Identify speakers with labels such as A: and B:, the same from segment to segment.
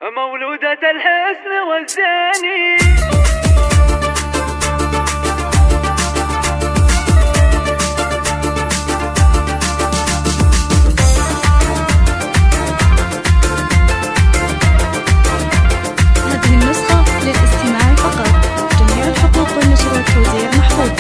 A: مولودة الحسن والزاني.
B: هذه النسخة للاستماع فقط. جميع الحقوق والنشر والتوزيع محفوظ.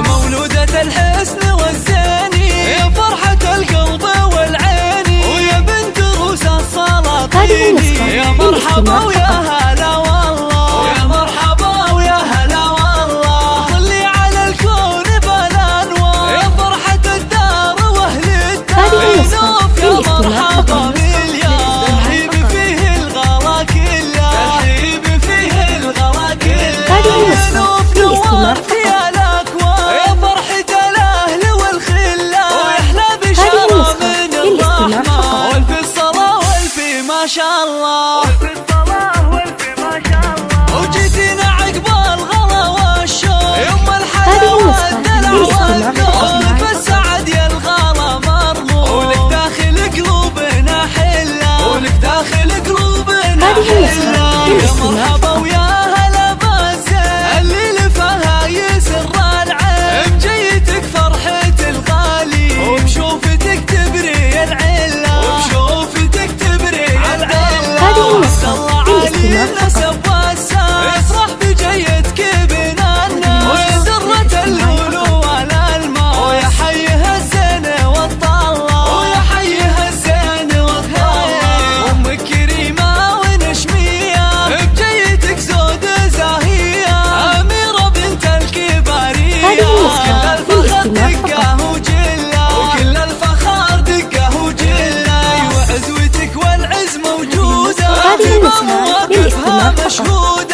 A: مولودة الحسن والزاني، يا فرحة القلب والعين، ويا بنت روس السلاطين. يا مرحبا ويا هلا والله، يا مرحبا ويا هلا والله. طلي على الكون بالانوار، يا فرحة الدار واهل الدار. نوف يا مرحبا مليار، ترحيب فيه الغلا كله، ترحيب فيه الغلا كله. نوف نور في الاكوان، يا فرحة الاهل والخله، ويحلى بشرى من الرحمن. والف الصلاة والف ما شاء الله، والف الصلاة والف ما شاء الله. وجيتنا عقب الغلا والشوق، يوم الحلا والدلع والذوق. فالسعد يا الغلا مرموق، ولك داخل قلوبنا حله، ولك داخل قلوبنا حله. يا مرحبا ويا هلا بالزين، اللي لفها يسر العين. بجيتك فرحة الغالي، وبشوفتك تبري العله، وبشوفتك تبري العله. عبد الله علي النسب والسام، يفرح بجيتك بنانا، وسرة اللولو والالماس. ويا حيها الزين والطله، ويا حيها الزين والطله. امك كريمه ونشميه، بجيتك زود زاهيه، اميره بنت الكباريه. كل الفخر دقه وجله، وكل الفخر دقه وجله. وعزوتك والعز موجوده، في مواقفها مشهوده.